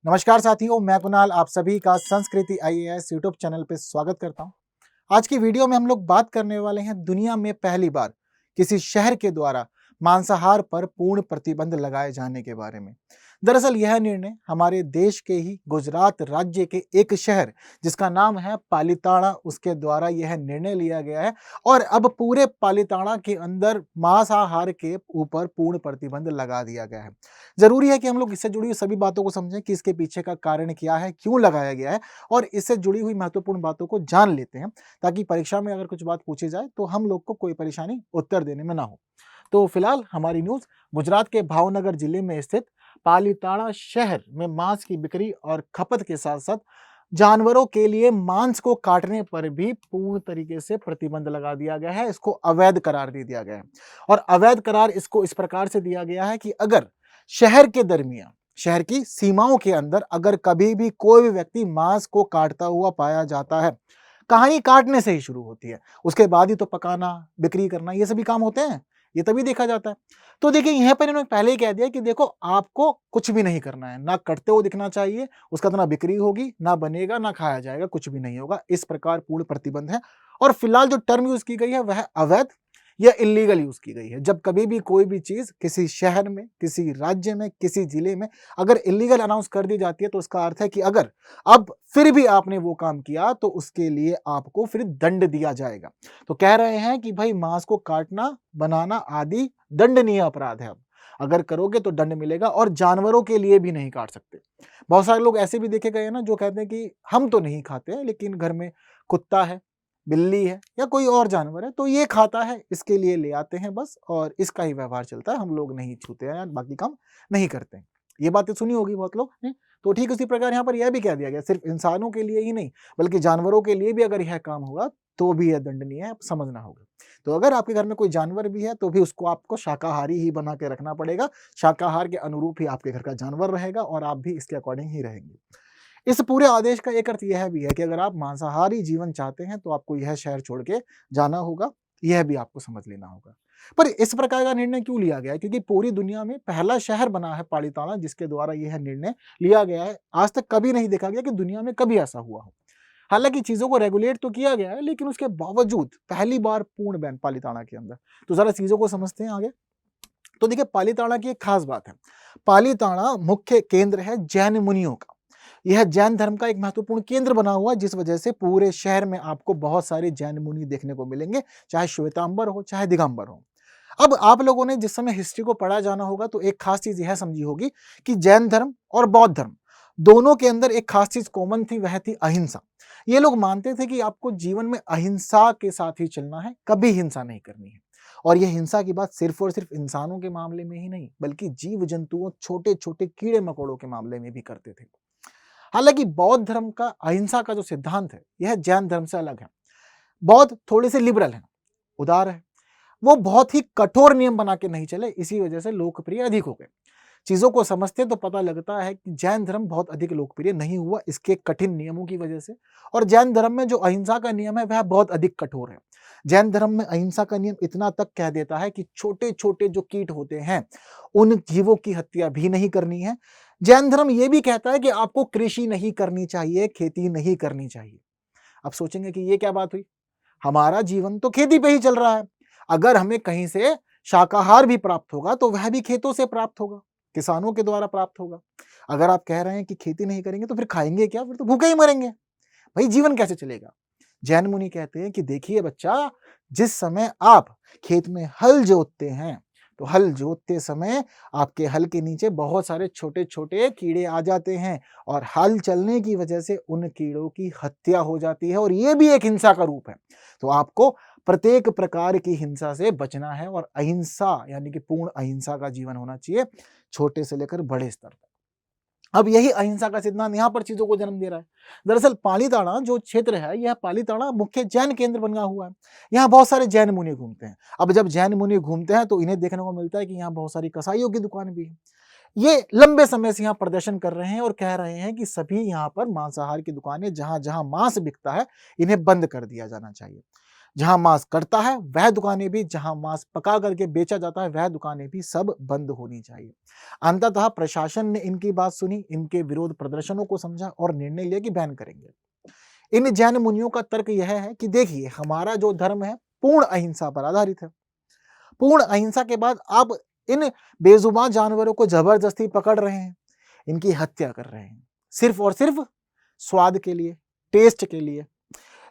नमस्कार साथियों, मैं कुणाल आप सभी का संस्कृति आईएएस यूट्यूब चैनल पे स्वागत करता हूं। आज की वीडियो में हम लोग बात करने वाले हैं दुनिया में पहली बार किसी शहर के द्वारा मांसाहार पर पूर्ण प्रतिबंध लगाए जाने के बारे में। दरअसल यह निर्णय हमारे देश के ही गुजरात राज्य के एक शहर जिसका नाम है पालिताना, उसके द्वारा यह निर्णय लिया गया है और अब पूरे पालिताना के अंदर मांसाहार के ऊपर पूर्ण प्रतिबंध लगा दिया गया है। जरूरी है कि हम लोग इससे जुड़ी हुई सभी बातों को समझें कि इसके पीछे का कारण क्या है, क्यों लगाया गया है और इससे जुड़ी हुई महत्वपूर्ण बातों को जान लेते हैं ताकि परीक्षा में अगर कुछ बात पूछी जाए तो हम लोग को कोई परेशानी उत्तर देने में ना हो। तो फिलहाल हमारी न्यूज गुजरात के भावनगर जिले में स्थित पालिताना शहर में मांस की बिक्री और खपत के साथ साथ जानवरों के लिए मांस को काटने पर भी पूर्ण तरीके से प्रतिबंध लगा दिया गया है। इसको अवैध करार दे दिया गया है और अवैध करार इसको इस प्रकार से दिया गया है कि अगर शहर के दरमियान, शहर की सीमाओं के अंदर अगर कभी भी कोई भी व्यक्ति मांस को काटता हुआ पाया जाता है, कहानी काटने से ही शुरू होती है, उसके बाद ही तो पकाना, बिक्री करना, ये सभी काम होते हैं, ये तभी देखा जाता है। तो देखिए यहाँ पर इन्होंने पहले ही कह दिया कि देखो आपको कुछ भी नहीं करना है, ना कटते हुए दिखना चाहिए, उसका तो ना बिक्री होगी, ना बनेगा, ना खाया जाएगा, कुछ भी नहीं होगा। इस प्रकार पूर्ण प्रतिबंध है और फिलहाल जो टर्म यूज की गई है वह अवैध या इलीगल यूज की गई है। जब कभी भी कोई भी चीज किसी शहर में, किसी राज्य में, किसी जिले में अगर इलीगल अनाउंस कर दी जाती है तो उसका अर्थ है कि अगर अब फिर भी आपने वो काम किया तो उसके लिए आपको फिर दंड दिया जाएगा। तो कह रहे हैं कि भाई मांस को काटना, बनाना आदि दंडनीय अपराध है। अब अगर करोगे तो दंड मिलेगा और जानवरों के लिए भी नहीं काट सकते। बहुत सारे लोग ऐसे भी देखे गए हैं ना जो कहते हैं कि हम तो नहीं खाते लेकिन घर में कुत्ता है, बिल्ली है या कोई और जानवर है तो ये खाता है, इसके लिए ले आते हैं बस और इसका ही व्यवहार चलता है, हम लोग नहीं छूते हैं, बाकी काम नहीं करते हैं। ये बातें सुनी होगी बहुत लोग ने। तो ठीक उसी प्रकार यहाँ पर यह भी कह दिया गया सिर्फ इंसानों के लिए ही नहीं बल्कि जानवरों के लिए भी अगर यह काम होगा तो भी यह दंडनीय है, समझना होगा। तो अगर आपके घर में कोई जानवर भी है तो भी उसको आपको शाकाहारी ही बना के रखना पड़ेगा, शाकाहार के अनुरूप ही आपके घर का जानवर रहेगा और आप भी इसके अकॉर्डिंग ही रहेंगे। इस पूरे आदेश का एक अर्थ यह भी है कि अगर आप मांसाहारी जीवन चाहते हैं तो आपको यह शहर छोड़ के जाना होगा, यह भी आपको समझ लेना होगा। पर इस प्रकार का निर्णय क्यों लिया गया है? क्योंकि पूरी दुनिया में पहला शहर बना है पालिताना जिसके द्वारा यह निर्णय लिया गया है। आज तक कभी नहीं देखा गया कि दुनिया में कभी ऐसा हुआ हो। हालांकि चीजों को रेगुलेट तो किया गया है लेकिन उसके बावजूद पहली बार पूर्ण बैन पालिताना के अंदर। तो जरा चीजों को समझते हैं आगे। तो देखिए पालिताना की एक खास बात है, पालिताना मुख्य केंद्र है जैन मुनियों का। यह जैन धर्म का एक महत्वपूर्ण केंद्र बना हुआ जिस वजह से पूरे शहर में आपको बहुत सारे जैन मुनि देखने को मिलेंगे, चाहे श्वेतांबर हो चाहे दिगंबर हो। अब आप लोगों ने जिस समय हिस्ट्री को पढ़ा जाना होगा तो एक खास चीज यह समझी होगी कि जैन धर्म और बौद्ध धर्म दोनों के अंदर एक खास चीज कॉमन थी, वह थी अहिंसा। ये लोग मानते थे कि आपको जीवन में अहिंसा के साथ ही चलना है, कभी हिंसा नहीं करनी है। और यह हिंसा की बात सिर्फ और सिर्फ इंसानों के मामले में ही नहीं बल्कि जीव जंतुओं, छोटे छोटे कीड़े मकोड़ों के मामले में भी करते थे। हालांकि बौद्ध धर्म का अहिंसा का जो सिद्धांत है यह जैन धर्म से अलग है। बौद्ध थोड़े से लिबरल हैं, उदार है, वो बहुत ही कठोर नियम बना के नहीं चले, इसी वजह से लोकप्रिय अधिक हो गए। चीजों को समझते तो पता लगता है कि जैन धर्म बहुत अधिक लोकप्रिय नहीं हुआ इसके कठिन नियमों की वजह से। और जैन धर्म में जो अहिंसा का नियम है वह बहुत अधिक कठोर है। जैन धर्म में अहिंसा का नियम इतना तक कह देता है कि छोटे छोटे जो कीट होते हैं उन जीवों की हत्या भी नहीं करनी है। जैन धर्म यह भी कहता है कि आपको कृषि नहीं करनी चाहिए, खेती नहीं करनी चाहिए। अब सोचेंगे कि ये क्या बात हुई, हमारा जीवन तो खेती पे ही चल रहा है, अगर हमें कहीं से शाकाहार भी प्राप्त होगा तो वह भी खेतों से प्राप्त होगा, किसानों के द्वारा प्राप्त होगा। अगर आप कह रहे हैं कि खेती नहीं करेंगे तो फिर खाएंगे क्या, फिर तो भूखे ही मरेंगे, भाई जीवन कैसे चलेगा। जैन मुनि कहते हैं कि देखिए बच्चा, जिस समय आप खेत में हल जोतते हैं तो हल जोतते समय आपके हल के नीचे बहुत सारे छोटे छोटे कीड़े आ जाते हैं और हल चलने की वजह से उन कीड़ों की हत्या हो जाती है और यह भी एक हिंसा का रूप है। तो आपको प्रत्येक प्रकार की हिंसा से बचना है और अहिंसा यानी कि पूर्ण अहिंसा का जीवन होना चाहिए, छोटे से लेकर बड़े स्तर तक। अब यही अहिंसा का सिद्धांत यहाँ पर चीजों को जन्म दे रहा है। दरअसल पालीताना जो क्षेत्र है यह पालीताना मुख्य जैन केंद्र बना हुआ है। यहाँ बहुत सारे जैन मुनि घूमते हैं। अब जब जैन मुनि घूमते हैं तो इन्हें देखने को मिलता है कि यहाँ बहुत सारी कसाईयों की दुकान भी है। ये लंबे समय से यहाँ प्रदर्शन कर रहे हैं और कह रहे हैं कि सभी यहाँ पर मांसाहार की दुकानें, जहां जहां मांस बिकता है, इन्हें बंद कर दिया जाना चाहिए। जहां मांस कटता है वह दुकानें भी, जहां मांस पका करके बेचा जाता है वह दुकानें भी सब बंद होनी चाहिए। अंततः प्रशासन ने इनकी बात सुनी, इनके विरोध प्रदर्शनों को समझा और निर्णय लिया कि बैन करेंगे। इन जैन मुनियों का तर्क यह है कि देखिए, हमारा जो धर्म है पूर्ण अहिंसा पर आधारित है। पूर्ण अहिंसा के बाद आप इन बेजुबान जानवरों को जबरदस्ती पकड़ रहे हैं, इनकी हत्या कर रहे हैं, सिर्फ और सिर्फ स्वाद के लिए, टेस्ट के लिए।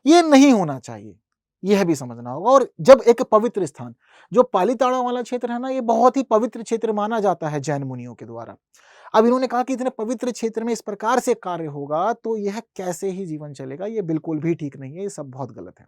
ये नहीं होना चाहिए, यह भी समझना होगा। और जब एक पवित्र स्थान, जो पालीताड़ा वाला क्षेत्र है ना, ये बहुत ही पवित्र क्षेत्र माना जाता है जैन मुनियों के द्वारा। अब इन्होंने कहा कि इतने पवित्र क्षेत्र में इस प्रकार से कार्य होगा तो यह कैसे ही जीवन चलेगा, ये बिल्कुल भी ठीक नहीं है, ये सब बहुत गलत है।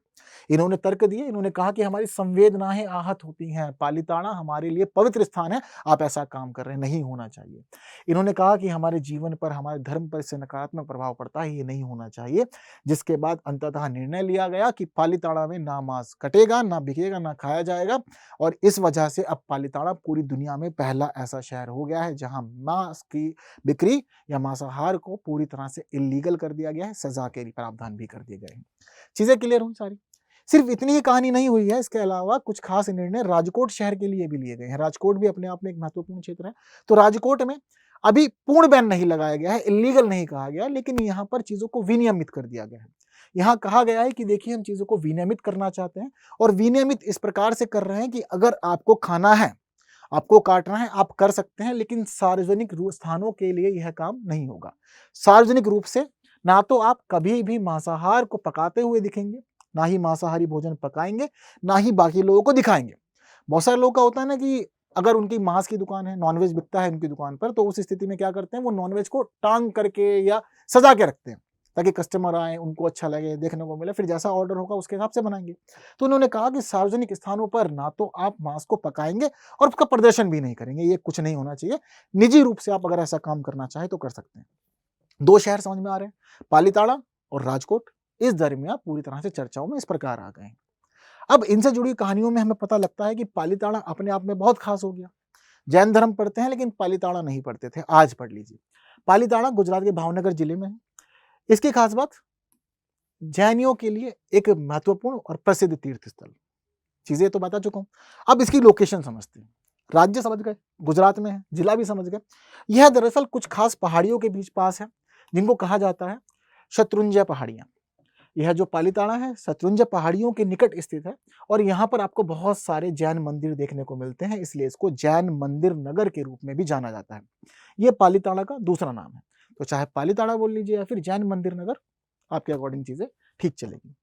इन्होंने तर्क दिए, इन्होंने कहा कि हमारी संवेदनाएं आहत होती हैं, पालीताड़ा हमारे लिए पवित्र स्थान है, आप ऐसा काम कर रहे हैं, नहीं होना चाहिए। इन्होंने कहा कि हमारे जीवन पर, हमारे धर्म पर इससे नकारात्मक प्रभाव पड़ता है, ये नहीं होना चाहिए। जिसके बाद अंततः निर्णय लिया गया कि पालीताड़ा में ना मांस कटेगा, ना बिकेगा, ना खाया जाएगा। और इस वजह से अब पालीताड़ा पूरी दुनिया में पहला ऐसा शहर हो गया है जहां मांस की बिक्री या मांसाहार को पूरी तरह से इलीगल कर दिया गया है, सजा के प्रावधान भी कर दिए गए हैं। चीजें क्लियर हुई सारी। सिर्फ इतनी ही कहानी नहीं हुई है, इसके अलावा कुछ खास निर्णय राजकोट शहर के लिए भी लिए गए हैं। राजकोट भी अपने आप में एक महत्वपूर्ण क्षेत्र है। तो राजकोट में अभी पूर्ण बैन नहीं लगाया गया है, इलीगल नहीं कहा गया, लेकिन यहाँ पर चीजों को विनियमित कर दिया गया है। यहाँ कहा गया है कि देखिए, हम चीजों को विनियमित करना चाहते हैं और विनियमित इस प्रकार से कर रहे हैं कि अगर आपको खाना है, आपको काटना है, आप कर सकते हैं, लेकिन सार्वजनिक स्थानों के लिए यह काम नहीं होगा। सार्वजनिक रूप से ना तो आप कभी भी मांसाहार को पकाते हुए दिखेंगे, ना ही मांसाहारी भोजन पकाएंगे, ना ही बाकी लोगों को दिखाएंगे। बहुत सारे लोगों का होता है ना कि अगर उनकी मांस की दुकान है, नॉनवेज बिकता है उनकी दुकान पर, तो उस स्थिति में क्या करते हैं, वो नॉनवेज को टांग करके या सजा के रखते हैं ताकि कस्टमर आए, उनको अच्छा लगे, देखने को मिले, फिर जैसा ऑर्डर होगा उसके हिसाब से बनाएंगे। तो उन्होंने कहा कि सार्वजनिक स्थानों पर ना तो आप मांस को पकाएंगे और उसका प्रदर्शन भी नहीं करेंगे, ये कुछ नहीं होना चाहिए। निजी रूप से आप अगर ऐसा काम करना चाहें तो कर सकते हैं। दो शहर समझ में आ रहे हैं, पालीताड़ा और राजकोट। इस दरमियान पूरी तरह से चर्चाओं में इस प्रकार आ गए हैं। अब इनसे जुड़ी कहानियों में हमें पता लगता है कि पालीताड़ा अपने आप में बहुत खास हो गया। जैन धर्म पढ़ते हैं लेकिन पालीताड़ा नहीं पढ़ते थे, आज पढ़ लीजिए। पालीताड़ा गुजरात के भावनगर जिले में है। इसकी खास बात, जैनियों के लिए एक महत्वपूर्ण और प्रसिद्ध तीर्थ स्थल। चीजें तो बता चुका हूं, अब इसकी लोकेशन समझते हैं। राज्य समझ गए, गुजरात में है, जिला भी समझ गए। यह दरअसल कुछ खास पहाड़ियों के बीच पास है, जिनको कहा जाता है शत्रुंजय पहाड़ियां। यह जो पालीताड़ा है शत्रुंजय पहाड़ियों के निकट स्थित है और यहाँ पर आपको बहुत सारे जैन मंदिर देखने को मिलते हैं, इसलिए इसको जैन मंदिर नगर के रूप में भी जाना जाता है। यह पालीताड़ा का दूसरा नाम है। तो चाहे पालीताड़ा बोल लीजिए या फिर जैन मंदिर नगर, आपके अकॉर्डिंग चीजें ठीक चलेगी।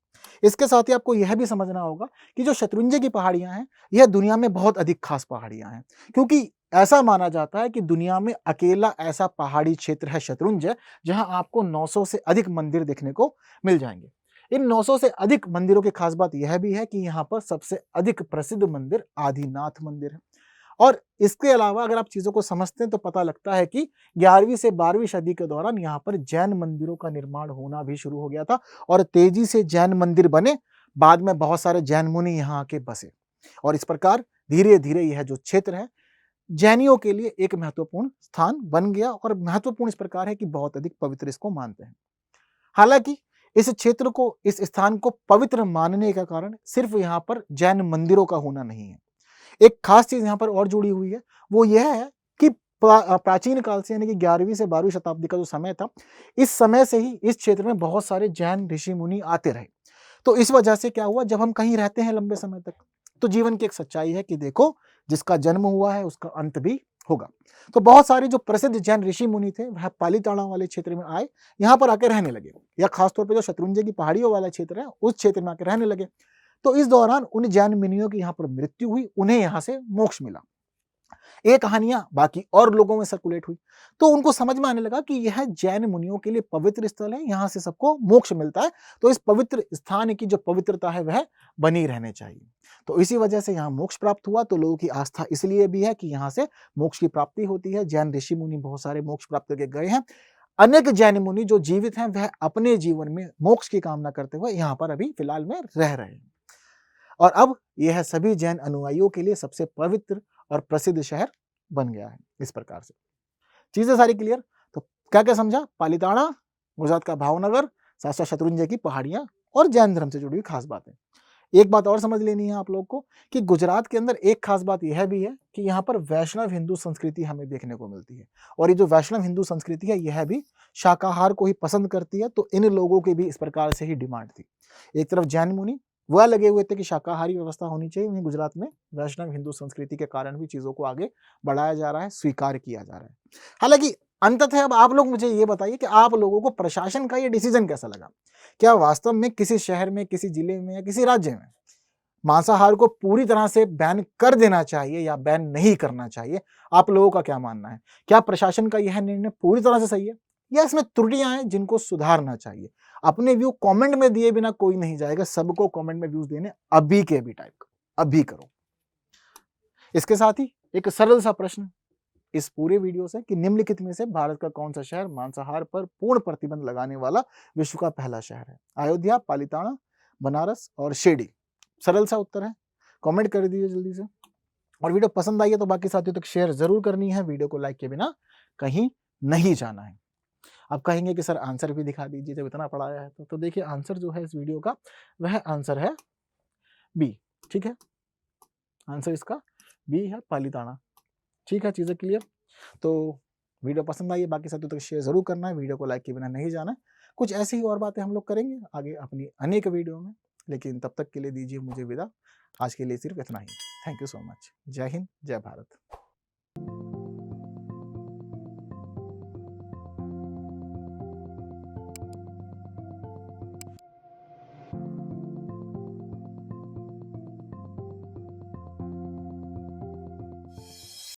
इसके साथ ही आपको यह भी समझना होगा कि जो शत्रुंजय की पहाड़ियां हैं, यह दुनिया में बहुत अधिक खास पहाड़ियां हैं, क्योंकि ऐसा माना जाता है कि दुनिया में अकेला ऐसा पहाड़ी क्षेत्र है शत्रुंजय, जहां आपको 900 से अधिक मंदिर देखने को मिल जाएंगे। इन 900 से अधिक मंदिरों की खास बात यह भी है कि यहाँ पर सबसे अधिक प्रसिद्ध मंदिर आदिनाथ मंदिर है। और इसके अलावा अगर आप चीजों को समझते हैं तो पता लगता है कि 11वीं से 12वीं सदी के दौरान यहाँ पर जैन मंदिरों का निर्माण होना भी शुरू हो गया था और तेजी से जैन मंदिर बने। बाद में बहुत सारे जैन मुनि यहाँ आके बसे और इस प्रकार धीरे धीरे यह जो क्षेत्र है जैनियों के लिए एक महत्वपूर्ण स्थान बन गया। और महत्वपूर्ण इस प्रकार है कि बहुत अधिक पवित्र इसको मानते हैं। हालांकि इस क्षेत्र को, इस स्थान को पवित्र मानने का कारण सिर्फ यहाँ पर जैन मंदिरों का होना नहीं है। एक खास चीज यहाँ पर और जुड़ी हुई है, वो यह है कि प्राचीन काल से, यानी कि 11वीं से 12वीं शताब्दी का जो समय था, इस समय से ही इस क्षेत्र में बहुत सारे जैन ऋषि मुनि आते रहे। तो इस वजह से क्या हुआ, जब हम कहीं रहते हैं लंबे समय तक, तो जीवन की एक सच्चाई है कि देखो, जिसका जन्म हुआ है उसका अंत भी होगा। तो बहुत सारे जो प्रसिद्ध जैन ऋषि मुनि थे वह पालीताड़ा वाले क्षेत्र में आए, यहाँ पर आकर रहने लगे, या खासतौर पर जो शत्रुंजय की पहाड़ियों वाला क्षेत्र है उस क्षेत्र में आकर रहने लगे। तो इस दौरान उन जैन मुनियों की यहाँ पर मृत्यु हुई, उन्हें यहाँ से मोक्ष मिला। ये कहानियां बाकी और लोगों में सर्कुलेट हुई, तो उनको समझ में आने लगा कि यह जैन मुनियों के लिए पवित्र स्थल है, यहाँ से सबको मोक्ष मिलता है, तो इस पवित्र स्थान की जो पवित्रता है वह बनी रहने चाहिए। तो इसी वजह से यहाँ मोक्ष प्राप्त हुआ। तो लोगों की आस्था इसलिए भी है कि यहाँ से मोक्ष की प्राप्ति होती है। जैन ऋषि मुनि बहुत सारे मोक्ष प्राप्त करके गए हैं। अनेक जैन मुनि जो जीवित हैं वह अपने जीवन में मोक्ष की कामना करते हुए यहाँ पर अभी फिलहाल में रह रहे हैं। और अब यह सभी जैन अनुयायियों के लिए सबसे पवित्र और प्रसिद्ध शहर बन गया है। इस प्रकार से चीजें सारी क्लियर। तो क्या क्या समझा, पालीताड़ा, गुजरात का भावनगर, साथ साथ शत्रुंजय की पहाड़ियां और जैन धर्म से जुड़ी हुई खास बातें। एक बात और समझ लेनी है आप लोग को कि गुजरात के अंदर एक खास बात यह भी है कि यहाँ पर वैष्णव हिंदू संस्कृति हमें देखने को मिलती है, और ये जो वैष्णव हिंदू संस्कृति है यह भी शाकाहार को ही पसंद करती है। तो इन लोगों की भी इस प्रकार से ही डिमांड थी। एक तरफ जैन मुनि वह लगे हुए थे कि शाकाहारी व्यवस्था होनी चाहिए, वहीं गुजरात में वैष्णव हिंदू संस्कृति के कारण भी चीजों को आगे बढ़ाया जा रहा है, स्वीकार किया जा रहा है। हालांकि अंततः अब आप लोग मुझे ये बताइए कि आप लोगों को प्रशासन का ये डिसीजन कैसा लगा? क्या वास्तव में किसी शहर में, किसी जिले में या किसी राज्य में मांसाहार को पूरी तरह से बैन कर देना चाहिए या बैन नहीं करना चाहिए? आप लोगों का क्या मानना है? क्या प्रशासन का यह निर्णय पूरी तरह से सही है या इसमें त्रुटियां हैं जिनको सुधारना चाहिए? अपने व्यू कमेंट में दिए बिना कोई नहीं जाएगा, सबको कमेंट में व्यूज देने अभी के अभी टाइप का, अभी करो। इसके साथ ही एक सरल सा प्रश्न इस पूरे वीडियो से कि निम्नलिखित में से भारत का कौन सा शहर मांसाहार पर पूर्ण प्रतिबंध लगाने वाला विश्व का पहला शहर है? अयोध्या, पालिताना, बनारस और शिरडी। सरल सा उत्तर है, कमेंट कर दीजिए जल्दी से। और वीडियो पसंद आई है तो बाकी साथियों तक शेयर जरूर करनी है, वीडियो को लाइक के बिना कहीं नहीं जाना है। आप कहेंगे कि सर आंसर भी दिखा दीजिए जब इतना पढ़ाया है तो देखिए आंसर जो है इस वीडियो का वह आंसर है बी। ठीक है, आंसर इसका बी है, पालिताना। ठीक है, चीजें क्लियर? तो वीडियो पसंद आई है बाकी साथियों तक शेयर जरूर करना है, वीडियो को लाइक के बिना नहीं जाना है। कुछ ऐसी ही और बातें हम लोग करेंगे आगे अपनी अनेक वीडियो में, लेकिन तब तक के लिए दीजिए मुझे विदा। आज के लिए सिर्फ इतना ही। Thank you so much. जय हिंद, जय भारत।